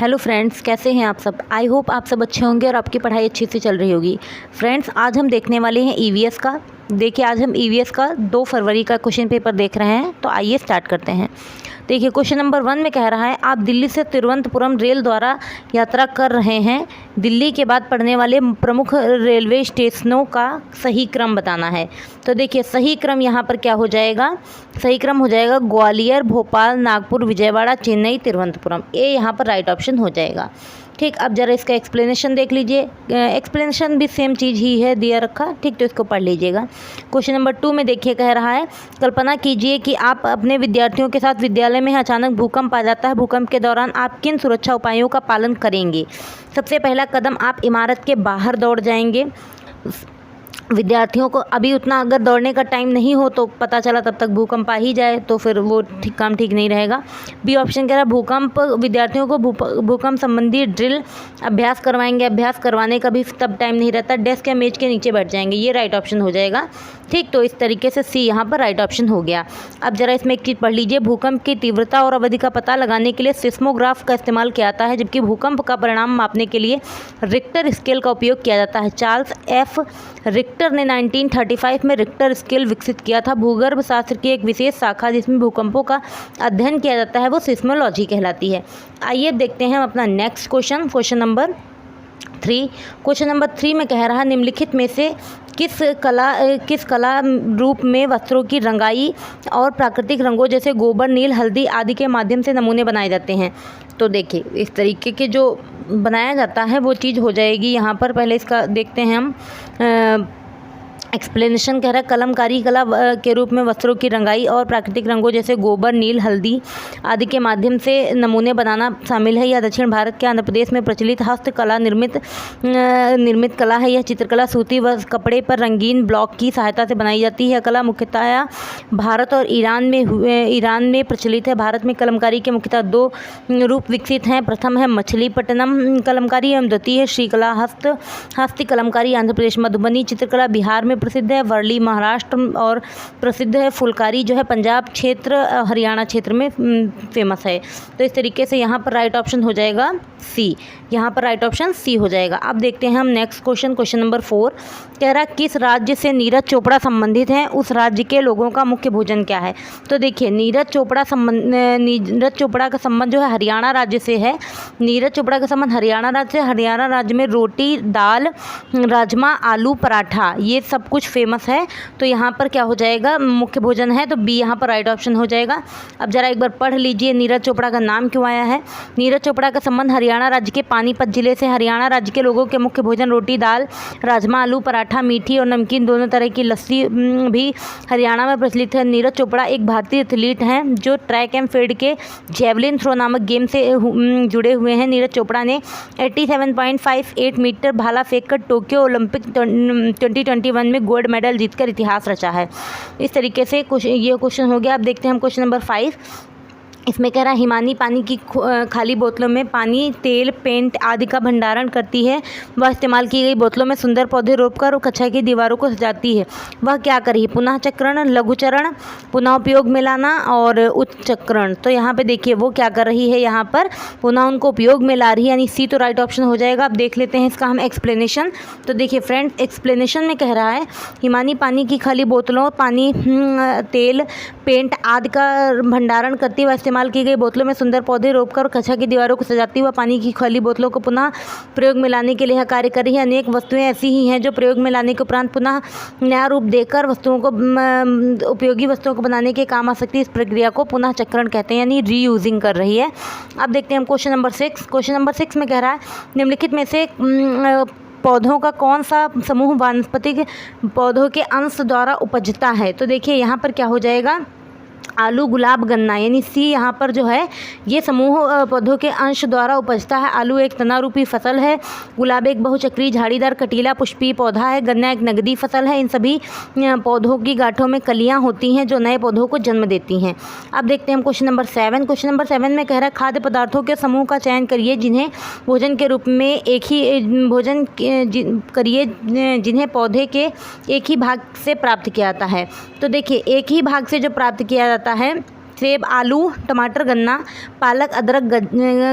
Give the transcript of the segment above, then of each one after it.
Hello friends, कैसे हैं आप सब। आई होप आप सब अच्छे होंगे और आपकी पढ़ाई अच्छी से चल रही होगी। फ्रेंड्स, आज हम देखने वाले हैं ईवीएस का। देखिए, आज हम ईवीएस का 2 फरवरी का क्वेश्चन पेपर देख रहे हैं। तो आइए स्टार्ट करते हैं। देखिए, क्वेश्चन नंबर 1 में कह रहा है, आप दिल्ली से तिरुवनंतपुरम रेल द्वारा यात्रा कर रहे हैं। दिल्ली के बाद पड़ने वाले प्रमुख रेलवे स्टेशनों का सही क्रम बताना है। तो देखिए, सही क्रम यहाँ पर क्या हो जाएगा। सही क्रम हो जाएगा ग्वालियर, भोपाल, नागपुर, विजयवाड़ा, चेन्नई, तिरुवनंतपुरम। ये यहाँ पर राइट ऑप्शन हो जाएगा। ठीक, अब जरा इसका एक्सप्लेनेशन देख लीजिए। एक्सप्लेनेशन भी सेम चीज़ ही है दिया रखा। ठीक, तो इसको पढ़ लीजिएगा। क्वेश्चन नंबर 2 में देखिए, कह रहा है, कल्पना कीजिए कि आप अपने विद्यार्थियों के साथ विद्यालय में अचानक भूकंप आ जाता है। भूकंप के दौरान आप किन सुरक्षा उपायों का पालन करेंगे। सबसे पहला कदम, आप इमारत के बाहर दौड़ जाएंगे। विद्यार्थियों को अभी उतना अगर दौड़ने का टाइम नहीं हो तो पता चला तब तक भूकंप आ ही जाए तो फिर वो काम ठीक नहीं रहेगा। बी ऑप्शन कह रहा है, विद्यार्थियों को भूकंप संबंधी ड्रिल अभ्यास करवाएंगे। अभ्यास करवाने का भी तब टाइम नहीं रहता, डेस्क या मेज के नीचे बैठ जाएंगे। ये राइट ऑप्शन हो जाएगा। ठीक, तो इस तरीके से सी यहाँ पर राइट ऑप्शन हो गया। अब जरा इसमें एक चीज़ पढ़ लीजिए। भूकंप की तीव्रता और अवधि का पता लगाने के लिए सिस्मोग्राफ का इस्तेमाल किया जाता है, जबकि भूकंप का परिणाम मापने के लिए रिक्टर स्केल का उपयोग किया जाता है। चार्ल्स एफ रिक्टर ने 1935 में रिक्टर स्केल विकसित किया था। भूगर्भ शास्त्र की एक विशेष शाखा जिसमें भूकंपों का अध्ययन किया जाता है वो सिस्मोलॉजी कहलाती है। आइए देखते हैं हम अपना next question, question number 3। Question number 3 में कह रहा है, निम्नलिखित में से किस कला रूप में वस्त्रों की रंगाई और प्राकृतिक रंगों जैसे गोबर, नील, हल्दी आदि के माध्यम से नमूने बनाए जाते हैं। तो देखिए, इस तरीके के जो बनाया जाता है वो चीज़ हो जाएगी यहाँ पर। पहले इसका देखते हैं हम। एक्सप्लेनेशन कह रहा है, कलमकारी कला के रूप में वस्त्रों की रंगाई और प्राकृतिक रंगों जैसे गोबर, नील, हल्दी आदि के माध्यम से नमूने बनाना शामिल है। यह दक्षिण भारत के आंध्र प्रदेश में प्रचलित हस्तकला निर्मित कला है। यह चित्रकला सूती व कपड़े पर रंगीन ब्लॉक की सहायता से बनाई जाती है। कला मुख्यतः भारत और ईरान में प्रचलित है। भारत में कलमकारी के मुख्यतः 2 रूप विकसित हैं। प्रथम है मछलीपट्टनम कलमकारी एवं द्वितीय श्रीकला हस्त कलमकारी। आंध्र प्रदेश। मधुबनी चित्रकला बिहार में प्रसिद्ध है। वर्ली महाराष्ट्र और प्रसिद्ध है। फुलकारी जो है पंजाब क्षेत्र, हरियाणा क्षेत्र में फेमस है। तो इस तरीके से यहाँ पर राइट ऑप्शन हो जाएगा सी। यहाँ पर राइट ऑप्शन सी हो जाएगा। अब देखते हैं हम नेक्स्ट क्वेश्चन, क्वेश्चन नंबर 4। कह रहा है, किस राज्य से नीरज चोपड़ा संबंधित हैं, उस राज्य के लोगों का मुख्य भोजन क्या है। तो देखिए, नीरज चोपड़ा का संबंध जो है हरियाणा राज्य से है। नीरज चोपड़ा का संबंध हरियाणा राज्य से। हरियाणा राज्य में रोटी, दाल, राजमा, आलू पराठा ये सब कुछ फेमस है। तो यहाँ पर क्या हो जाएगा, मुख्य भोजन है, तो बी यहाँ पर राइट ऑप्शन हो जाएगा। अब जरा एक बार पढ़ लीजिए, नीरज चोपड़ा का नाम क्यों आया है। नीरज चोपड़ा का संबंध हरियाणा राज्य के पानीपत जिले से। हरियाणा राज्य के लोगों के मुख्य भोजन रोटी, दाल, राजमा, आलू पराठा, मीठी और नमकीन दोनों तरह की लस्सी भी हरियाणा में प्रचलित है। नीरज चोपड़ा एक भारतीय एथलीट हैं जो ट्रैक एंड फील्ड के जेवलिन थ्रो नामक गेम से जुड़े हुए हैं। नीरज चोपड़ा ने 87.58 मीटर भाला फेंक कर टोक्यो ओलंपिक 2021 में गोल्ड मेडल जीतकर इतिहास रचा है। इस तरीके से ये क्वेश्चन हो गया। अब देखते हैं हम क्वेश्चन नंबर 5। इसमें कह रहा है, हिमानी पानी की खाली बोतलों में पानी, तेल, पेंट आदि का भंडारण करती है। वह इस्तेमाल की गई बोतलों में सुंदर पौधे रोपकर कक्षा की दीवारों को सजाती है। वह क्या कर रही है। पुनः चक्रण, लघु चरण, पुनः उपयोग में लाना और उच्च चक्रण। तो यहाँ पे देखिए वो क्या कर रही है, यहाँ पर पुनः उनको उपयोग में ला रही है, यानी सी तो राइट ऑप्शन हो जाएगा। अब देख लेते हैं इसका हम एक्सप्लेनेशन। तो देखिए फ्रेंड्स, एक्सप्लेनेशन में कह रहा है, हिमानी पानी की खाली बोतलों, पानी, तेल, पेंट आदि का भंडारण करती है। इस्तेमाल की गई बोतलों में सुंदर पौधे रोपकर कक्षा की दीवारों को सजाती हुआ पानी की खाली बोतलों को पुनः प्रयोग में लाने के लिए यह कार्य कर रही है। अनेक वस्तुएं ऐसी ही हैं जो प्रयोग में लाने के उपरांत पुनः नया रूप देकर उपयोगी वस्तुओं को बनाने के काम आ सकती है। इस प्रक्रिया को पुनः चक्रण कहते हैं, यानी रीयूजिंग कर रही है। अब देखते हैं हम क्वेश्चन नंबर 6। क्वेश्चन नंबर 6 में कह रहा है, निम्नलिखित में से पौधों का कौन सा समूह वानस्पतिक पौधों के अंश द्वारा उपजता है। तो देखिए यहाँ पर क्या हो जाएगा, आलू, गुलाब, गन्ना, यानी सी यहाँ पर जो है ये समूह पौधों के अंश द्वारा उपजता है। आलू एक तनारूपी फसल है। गुलाब एक बहुचक्रीय झाड़ीदार कटीला पुष्पीय पौधा है। गन्ना एक नगदी फसल है। इन सभी पौधों की गांठों में कलियाँ होती हैं जो नए पौधों को जन्म देती हैं। अब देखते हैं हम क्वेश्चन नंबर 7। क्वेश्चन नंबर 7 में कह रहा है, खाद्य पदार्थों के समूह का चयन करिए जिन्हें भोजन के रूप में जिन्हें पौधे के एक ही भाग से प्राप्त किया जाता है। तो देखिए, एक ही भाग से जो प्राप्त किया जाता है सेब, आलू, टमाटर, गन्ना, पालक, अदरक,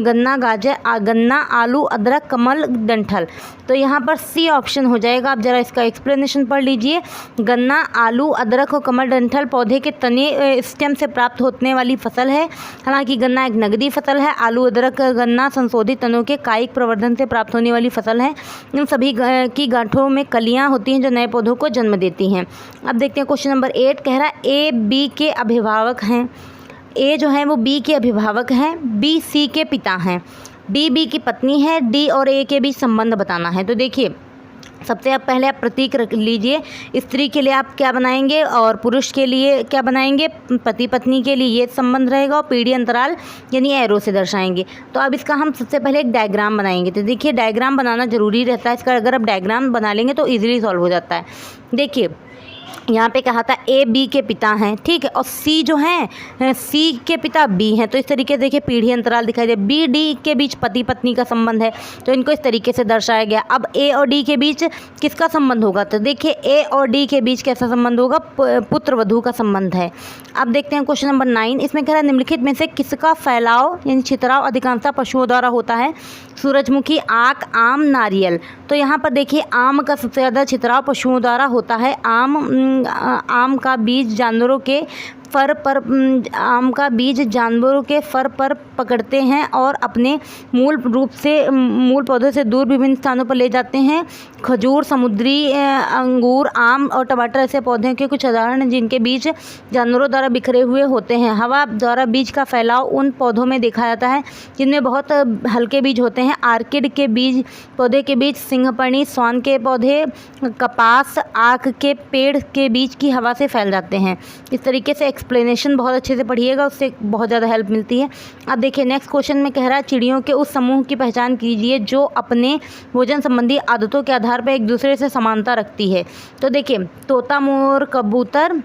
गन्ना, गाजर, गन्ना, आलू, अदरक, कमल, डंठल। तो यहाँ पर सी ऑप्शन हो जाएगा। आप ज़रा इसका एक्सप्लेनेशन पढ़ लीजिए। गन्ना, आलू, अदरक और कमल, डंठल पौधे के तने स्टेम से प्राप्त होने वाली फसल है। हालांकि गन्ना एक नगदी फसल है। आलू, अदरक, गन्ना संशोधित तनों के कायिक प्रवर्धन से प्राप्त होने वाली फसल है। इन सभी की गांठों में कलियाँ होती हैं जो नए पौधों को जन्म देती हैं। अब देखते हैं क्वेश्चन नंबर 8 कह रहा है ए बी के अभिभावक हैं। ए जो है वो बी के अभिभावक हैं, बी सी के पिता हैं, डी बी की पत्नी है, डी और ए के बीच संबंध बताना है। तो देखिए सबसे आप पहले आप प्रतीक रख लीजिए। स्त्री के लिए आप क्या बनाएंगे और पुरुष के लिए क्या बनाएंगे? पति पत्नी के लिए ये संबंध रहेगा और पीढ़ी अंतराल यानी एरो से दर्शाएंगे। तो अब इसका हम सबसे पहले एक डायग्राम बनाएंगे। तो देखिए डायग्राम बनाना ज़रूरी रहता है। इसका अगर आप डायग्राम बना लेंगे तो ईजिली सॉल्व हो जाता है। देखिए यहाँ पे कहा था ए बी के पिता हैं, ठीक है, और सी जो हैं सी के पिता बी हैं। तो इस तरीके से देखिए पीढ़ी अंतराल दिखाई दे। बी डी के बीच पति पत्नी का संबंध है तो इनको इस तरीके से दर्शाया गया। अब ए और डी के बीच किसका संबंध होगा? तो देखिए ए और डी के बीच कैसा संबंध होगा? पुत्र वधू का संबंध है। अब देखते हैं क्वेश्चन नंबर 9। इसमें कह रहा है निम्नलिखित में से किसका फैलाव यानी छितराव अधिकांशतः पशुओं द्वारा होता है? सूरजमुखी, आक, आम, नारियल। तो यहाँ पर देखिए आम का सबसे ज़्यादा छितराव पशुओं द्वारा होता है। आम का बीज जानवरों के फर पर आम का बीज जानवरों के फर पर पकड़ते हैं और अपने मूल पौधों से दूर विभिन्न स्थानों पर ले जाते हैं। खजूर, समुद्री अंगूर, आम और टमाटर ऐसे पौधे के कुछ उदाहरण हैं जिनके बीज जानवरों द्वारा बिखरे हुए होते हैं। हवा द्वारा बीज का फैलाव उन पौधों में देखा जाता है जिनमें बहुत हल्के बीज होते हैं। आर्किड के बीज पौधे के बीज, सिंहपर्णी, स्वान के पौधे, कपास, आक के पेड़ के बीज की हवा से फैल जाते हैं। इस तरीके से एक्सप्लेनेशन बहुत अच्छे से पढ़िएगा, उससे बहुत ज़्यादा हेल्प मिलती है। अब देखिए नेक्स्ट क्वेश्चन में कह रहा है चिड़ियों के उस समूह की पहचान कीजिए जो अपने भोजन संबंधी आदतों के आधार पर एक दूसरे से समानता रखती है। तो देखिए तोता, मोर, कबूतर,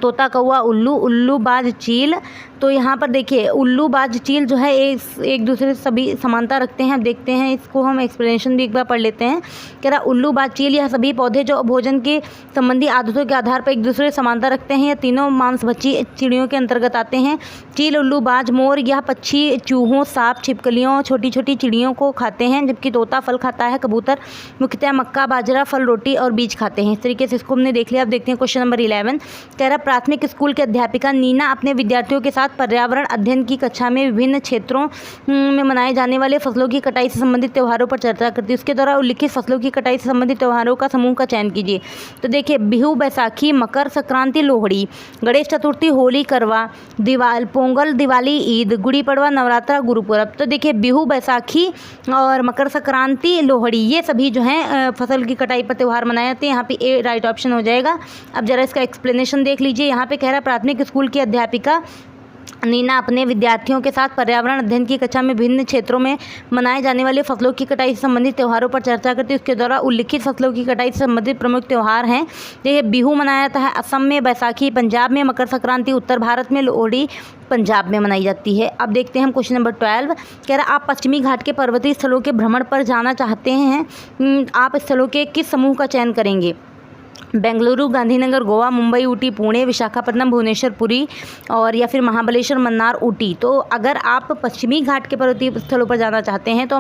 तोता, कौवा, उल्लू, उल्लू बाज, चील। तो यहाँ पर देखिए उल्लू बाज चील जो है एक दूसरे से सभी समानता रखते हैं। अब देखते हैं इसको हम एक्सप्लेनेशन भी एक बार पढ़ लेते हैं। कह रहा उल्लू बाज चील यह सभी पौधे जो भोजन के संबंधी आदतों के आधार पर एक दूसरे से समानता रखते हैं। यह तीनों मांसभक्षी चिड़ियों के अंतर्गत आते हैं। चील, उल्लू बाज, मोर यह पक्षी चूहों, सांप, छिपकलियों, छोटी छोटी चिड़ियों को खाते हैं, जबकि तोता फल खाता है। कबूतर मुख्यतः मक्का, बाजरा, फल, रोटी और बीज खाते हैं। इस तरीके से इसको हमने देख लिया। अब देखते हैं क्वेश्चन नंबर 11। कह रहा प्राथमिक स्कूल के अध्यापिका नीना अपने विद्यार्थियों के साथ पर्यावरण अध्ययन की कक्षा में विभिन्न क्षेत्रों में मनाए जाने वाले फसलों की कटाई से संबंधित त्योहारों पर चर्चा करती है। उसके द्वारा उल्लिखित फसलों की कटाई से संबंधित त्योहारों का समूह का चयन कीजिए। तो देखिए बिहू, बैसाखी, मकर संक्रांति, लोहड़ी, गणेश चतुर्थी, होली, करवा, पोंगल, दिवाली, ईद, गुड़ी पड़वा, नवरात्रा, गुरुपुरब। तो देखिए बिहू, बैसाखी और मकर संक्रांति, लोहड़ी ये सभी जो हैं फसल की कटाई पर त्यौहार मनाए जाते हैं। यहाँ पे ए राइट ऑप्शन हो जाएगा। अब जरा इसका एक्सप्लेनेशन देख लीजिए। यहाँ पे कह रहा है प्राथमिक स्कूल की अध्यापिका नीना अपने विद्यार्थियों के साथ पर्यावरण अध्ययन की कक्षा में विभिन्न क्षेत्रों में मनाए जाने वाले फसलों की कटाई से संबंधित त्योहारों पर चर्चा करती है। उसके द्वारा उल्लिखित फसलों की कटाई से संबंधित प्रमुख त्योहार हैं। देखिए बिहू मनाया जाता है असम में, बैसाखी पंजाब में, मकर संक्रांति उत्तर भारत में, लोहड़ी पंजाब में मनाई जाती है। अब देखते हैं हम क्वेश्चन नंबर 12। कह रहा आप पश्चिमी घाट के पर्वतीय स्थलों के भ्रमण पर जाना चाहते हैं। आप स्थलों के किस समूह का चयन करेंगे? बेंगलुरु, गांधीनगर, गोवा, मुंबई, ऊटी, पुणे, विशाखापट्टनम, भुवनेश्वर, पुरी और या फिर महाबलेश्वर, मन्नार, ऊटी। तो अगर आप पश्चिमी घाट के पर्वतीय स्थलों पर जाना चाहते हैं तो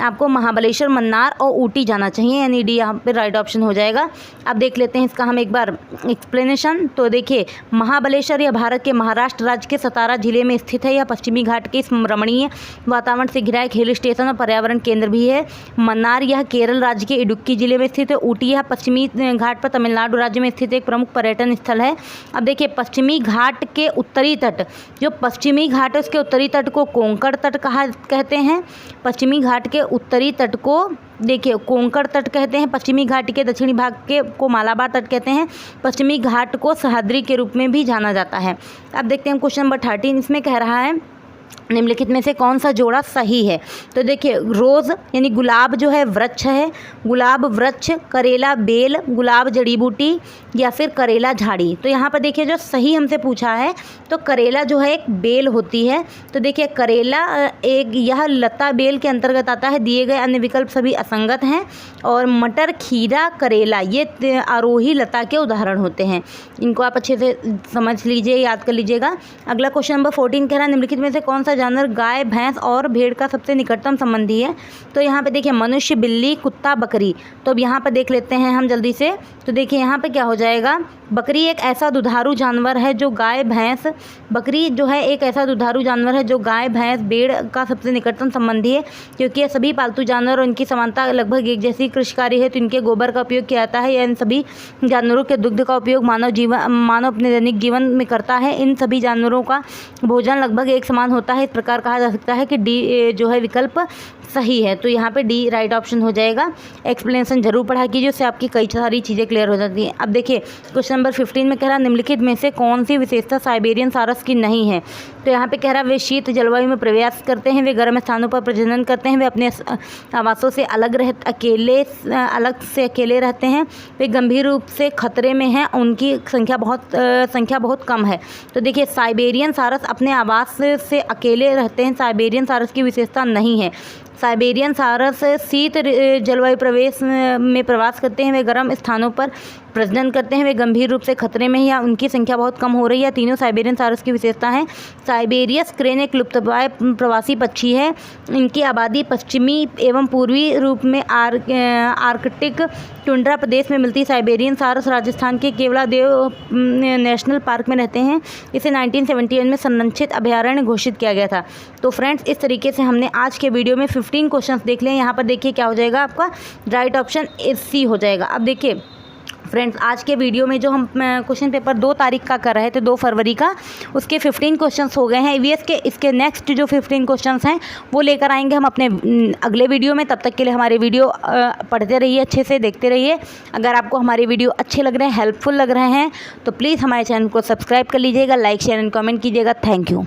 आपको महाबलेश्वर, मन्नार और ऊटी जाना चाहिए, यानी डी यहाँ पे राइट ऑप्शन हो जाएगा। अब देख लेते हैं इसका हम एक बार एक्सप्लेनेशन। तो देखिए महाबलेश्वर यह भारत के महाराष्ट्र राज्य के सतारा जिले में स्थित है। यह पश्चिमी घाट के रमणीय वातावरण से घिरा एक हिल स्टेशन और पर्यावरण केंद्र भी है। मन्नार यह केरल राज्य के इडुक्की जिले में स्थित है। ऊटी यह पश्चिमी घाट पर तमिलनाडु राज्य में स्थित एक प्रमुख पर्यटन स्थल है। अब देखिए पश्चिमी घाट के उत्तरी तट, जो पश्चिमी घाट है उसके उत्तरी तट को कोंकण तट कहते हैं। पश्चिमी घाट के उत्तरी तट को देखिए कोंकण तट कहते हैं। पश्चिमी घाट के दक्षिणी भाग को मालाबार तट कहते हैं। पश्चिमी घाट को सह्याद्री के रूप में भी जाना जाता है। अब देखते हैं क्वेश्चन नंबर 13। इसमें कह रहा है निम्नलिखित में से कौन सा जोड़ा सही है? तो देखिए, रोज़ यानी गुलाब जो है वृक्ष है, गुलाब वृक्ष, करेला बेल, गुलाब जड़ी बूटी या फिर करेला झाड़ी। तो यहाँ पर देखिए जो सही हमसे पूछा है तो करेला जो है एक बेल होती है। तो देखिए करेला एक यह लता बेल के अंतर्गत आता है। दिए गए अन्य विकल्प सभी असंगत हैं। और मटर, खीरा, करेला ये आरोही लता के उदाहरण होते हैं। इनको आप अच्छे से समझ लीजिए, याद कर लीजिएगा। अगला क्वेश्चन नंबर 14 कह रहा है निम्नलिखित में से कौन सा जानवर गाय, भैंस और भेड़ का सबसे निकटतम संबंधी है? तो यहाँ पे देखिए मनुष्य, बिल्ली, कुत्ता, बकरी। तो अब यहाँ पर देख लेते हैं हम जल्दी से। तो देखिए यहाँ पे क्या हो जाएगा, बकरी एक ऐसा दुधारू जानवर है जो गाय, भैंस, बकरी जो है एक ऐसा दुधारू जानवर है जो गाय, भैंस, भेड़ का सबसे निकटतम संबंधी है, क्योंकि ये सभी पालतू जानवर और इनकी समानता लगभग एक जैसी कृषि कार्य है। तो इनके गोबर का उपयोग किया जाता है या इन सभी जानवरों के दुग्ध का उपयोग मानव अपने दैनिक जीवन में करता है। इन सभी जानवरों का भोजन लगभग एक समान होता है। इस प्रकार कहा जा सकता है कि डी जो है विकल्प सही है। तो यहाँ पे डी राइट ऑप्शन हो जाएगा। एक्सप्लेनेशन जरूर पढ़ा कीजिए, उससे आपकी कई सारी चीज़ें क्लियर हो जाती हैं। अब देखिए क्वेश्चन नंबर 15 में कह रहा है निम्नलिखित में से कौन सी विशेषता साइबेरियन सारस की नहीं है? तो यहाँ पे कह रहा है वे शीत जलवायु में प्रवेश करते हैं, वे गर्म स्थानों पर प्रजनन करते हैं, वे अपने आवासों से अलग से अकेले रहते हैं, वे गंभीर रूप से खतरे में हैं, उनकी संख्या बहुत कम है। तो देखिए साइबेरियन सारस अपने आवास से अकेले रहते हैं, साइबेरियन सारस की विशेषता नहीं है। साइबेरियन सारस शीत जलवायु में प्रवास करते हैं, वे गर्म स्थानों पर प्रजनन करते हैं, वे गंभीर रूप से खतरे में हैं या उनकी संख्या बहुत कम हो रही है। तीनों साइबेरियन सारस की विशेषता है। साइबेरियस क्रेन एक लुप्तप्राय प्रवासी पक्षी है। इनकी आबादी पश्चिमी एवं पूर्वी रूप में आर्कटिक टुंड्रा प्रदेश में मिलती। साइबेरियन सारस राजस्थान के केवलादेव नेशनल पार्क में रहते हैं। इसे 1971 में संरक्षित अभयारण्य घोषित किया गया था। तो फ्रेंड्स इस तरीके से हमने आज के वीडियो में 15 क्वेश्चंस देख लिए। यहाँ पर देखिए क्या हो जाएगा, आपका राइट ऑप्शन सी हो जाएगा। अब देखिए फ्रेंड्स आज के वीडियो में जो हम क्वेश्चन पेपर 2 तारीख का कर रहे थे, 2 फरवरी का, उसके 15 क्वेश्चंस हो गए हैं ईवीएस के। इसके नेक्स्ट जो 15 क्वेश्चंस हैं वो लेकर आएंगे हम अपने अगले वीडियो में। तब तक के लिए हमारे वीडियो पढ़ते रहिए, अच्छे से देखते रहिए। अगर आपको हमारे वीडियो अच्छे लग रहे हैं, हेल्पफुल लग रहे हैं, तो प्लीज़ हमारे चैनल को सब्सक्राइब कर लीजिएगा, लाइक, शेयर एंड कमेंट कीजिएगा। Thank you.